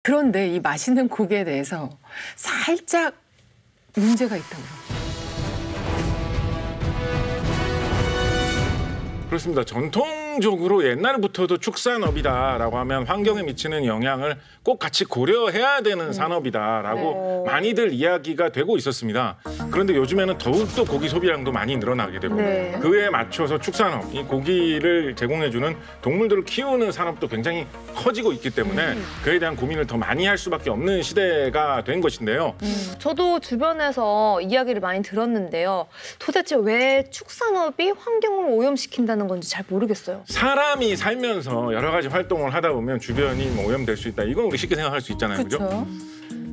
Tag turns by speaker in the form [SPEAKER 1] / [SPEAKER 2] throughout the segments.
[SPEAKER 1] 그런데 이 맛있는 고기에 대해서 살짝 문제가 있다고요.
[SPEAKER 2] 그렇습니다. 전통적으로 옛날부터도 축산업이다라고 하면 환경에 미치는 영향을 꼭 같이 고려해야 되는 산업이다라고 많이들 이야기가 되고 있었습니다. 그런데 요즘에는 더욱더 고기 소비량도 많이 늘어나게 되고 그에 맞춰서 축산업, 이 고기를 제공해주는 동물들을 키우는 산업도 굉장히 커지고 있기 때문에 그에 대한 고민을 더 많이 할 수밖에 없는 시대가 된 것인데요.
[SPEAKER 3] 저도 주변에서 이야기를 많이 들었는데요. 도대체 왜 축산업이 환경을 오염시킨다는 건지 잘 모르겠어요.
[SPEAKER 2] 사람이 살면서 여러 가지 활동을 하다 보면 주변이 뭐 오염될 수 있다. 이건 우리 쉽게 생각할 수 있잖아요. 그죠?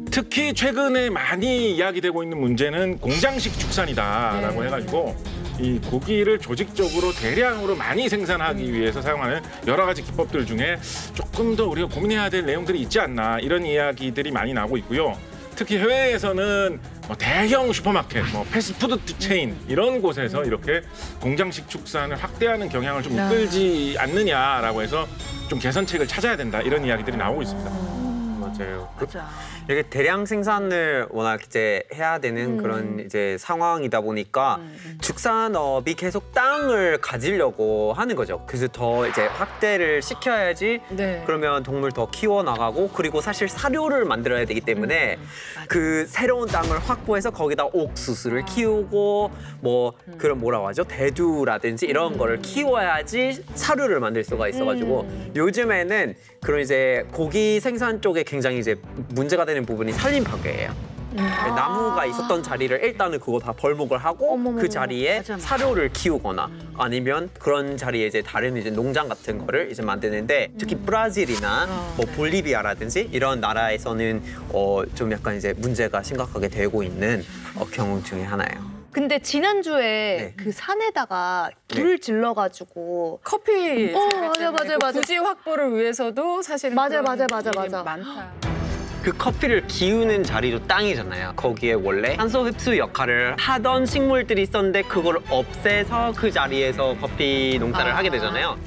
[SPEAKER 2] 특히 최근에 많이 이야기되고 있는 문제는 공장식 축산이다라고 해가지고 이 고기를 조직적으로 대량으로 많이 생산하기 위해서 사용하는 여러 가지 기법들 중에 조금 더 우리가 고민해야 될 내용들이 있지 않나 이런 이야기들이 많이 나오고 있고요. 특히 해외에서는 뭐 대형 슈퍼마켓, 뭐 패스트푸드 체인 이런 곳에서 이렇게 공장식 축산을 확대하는 경향을 좀 이끌지 않느냐라고 해서 좀 개선책을 찾아야 된다 이런 이야기들이 나오고 있습니다.
[SPEAKER 4] 맞아요. 이렇게 대량 생산을 워낙 이제 해야 되는 그런 이제 상황이다 보니까 축산업이 계속 땅을 가지려고 하는 거죠. 그래서 더 이제 확대를 시켜야지 그러면 동물 더 키워나가고 그리고 사실 사료를 만들어야 되기 때문에 그 새로운 땅을 확보해서 거기다 옥수수를 키우고 뭐 그런 뭐라고 하죠? 대두라든지 이런 거를 키워야지 사료를 만들 수가 있어가지고 요즘에는 그런 이제 고기 생산 쪽에 굉장히 이제 문제가 되는 부분이 산림 파괴예요. 나무가 있었던 자리를 일단은 그거 다 벌목을 하고 그 자리에 사료를 키우거나 아니면 그런 자리에 이제 다른 이제 농장 같은 거를 이제 만드는데 특히 브라질이나 뭐 볼리비아라든지 이런 나라에서는 좀 약간 이제 문제가 심각하게 되고 있는 경우 중에 하나예요.
[SPEAKER 3] 근데 지난주에 그 산에다가 불을 질러가지고
[SPEAKER 1] 커피
[SPEAKER 3] 맞아요.
[SPEAKER 1] 부지 확보를 위해서도 사실
[SPEAKER 3] 맞아.
[SPEAKER 1] 많다.
[SPEAKER 4] 그 커피를 기우는 자리도 땅이잖아요. 거기에 원래 산소 흡수 역할을 하던 식물들이 있었는데 그걸 없애서 그 자리에서 커피 농사를 하게 되잖아요.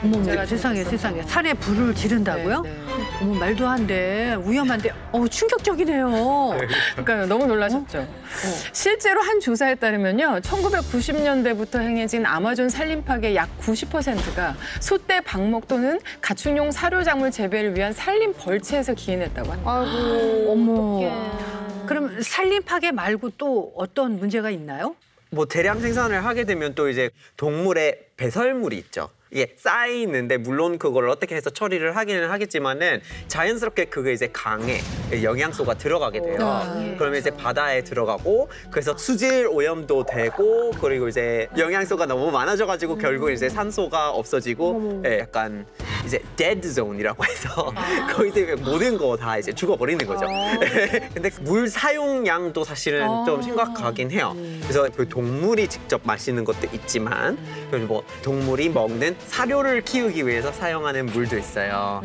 [SPEAKER 5] 어머, 세상에. 산에 불을 지른다고요? 어머, 말도 안 돼. 위험한데. 충격적이네요.
[SPEAKER 1] 그러니까 너무 놀라셨죠? 실제로 한 조사에 따르면요. 1990년대부터 행해진 아마존 산림 파괴 약 90%가 소떼, 방목 또는 가축용 사료작물 재배를 위한 산림 벌채에서 기인했다고 합니다.
[SPEAKER 3] 아이고,
[SPEAKER 5] 어머. 그럼 산림 파괴 말고 또 어떤 문제가 있나요?
[SPEAKER 4] 뭐 대량 생산을 하게 되면 또 이제 동물의 배설물이 있죠. 이게 쌓이는데 물론 그걸 어떻게 해서 처리를 하기는 하겠지만은 자연스럽게 그게 이제 강에 영양소가 들어가게 돼요. 그러면 이제 바다에 들어가고 그래서 수질 오염도 되고 그리고 이제 영양소가 너무 많아져가지고 결국 이제 산소가 없어지고 약간 이제 데드 존이라고 해서 거기서 모든 거 다 이제 죽어버리는 거죠. 근데 물 사용량도 사실은 좀 심각하긴 해요. 그래서 그 동물이 직접 마시는 것도 있지만 그리고 뭐 동물이 먹는 사료를 키우기 위해서 사용하는 물도 있어요.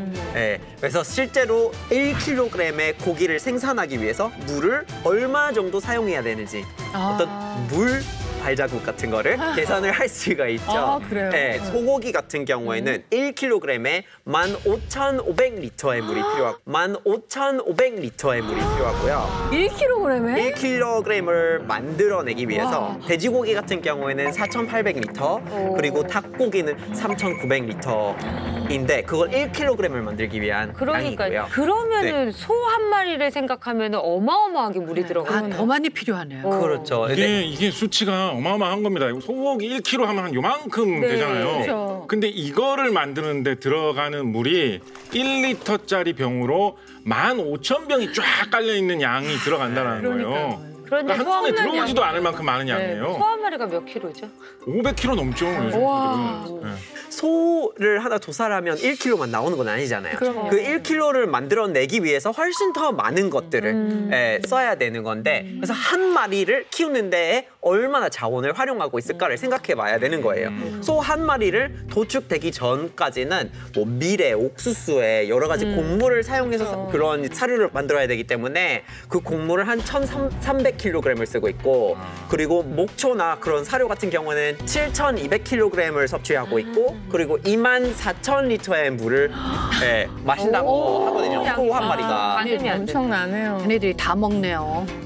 [SPEAKER 4] 그래서 실제로 1kg의 고기를 생산하기 위해서 물을 얼마 정도 사용해야 되는지 어떤 물 발자국 같은 거를 계산을 할 수가 있죠.
[SPEAKER 1] 그래요?
[SPEAKER 4] 소고기 같은 경우에는 1kg에 15,500리터의 물이 필요하고 15,500리터의 물이 필요하고요.
[SPEAKER 1] 1kg에?
[SPEAKER 4] 1kg을 만들어내기 위해서 돼지고기 같은 경우에는 4,800리터 그리고 닭고기는 3,900리터인데 그걸 1kg을 만들기 위한 양이고요.
[SPEAKER 3] 그러면은 소 한 마리를 생각하면 어마어마하게 물이 들어가요.
[SPEAKER 5] 더 많이 필요하네요.
[SPEAKER 4] 그렇죠.
[SPEAKER 2] 이게 수치가 어마어마한 겁니다. 소고기 1kg 하면 한 요만큼 되잖아요.
[SPEAKER 1] 그렇죠.
[SPEAKER 2] 근데 이거를 만드는데 들어가는 물이 1리터짜리 병으로 15,000병이 쫙 깔려있는 양이 들어간다는 거예요.
[SPEAKER 3] 그런데
[SPEAKER 2] 한 손에 들어오지도 않을 만큼 많은 양이에요.
[SPEAKER 3] 소 한 마리가 몇 킬로죠?
[SPEAKER 2] 500kg 넘죠, 요즘.
[SPEAKER 4] 소를 하나 조사하면 1kg만 나오는 건 아니잖아요. 그 1kg를 만들어내기 위해서 훨씬 더 많은 것들을 써야 되는 건데 그래서 한 마리를 키우는 데에 얼마나 자원을 활용하고 있을까를 생각해 봐야 되는 거예요. 소 한 마리를 도축되기 전까지는 뭐 밀에, 옥수수에 여러 가지 곡물을 사용해서 그런 사료를 만들어야 되기 때문에 그 곡물을 한 1,300 200kg을 쓰고 있고 그리고 목초나 그런 사료 같은 경우는 7,200kg을 섭취하고 있고 그리고 24,000리터의 물을 예, 마신다고 하거든요. 소 한 마리가.
[SPEAKER 1] 엄청나네요.
[SPEAKER 5] 걔네들이 다 먹네요.
[SPEAKER 4] 네.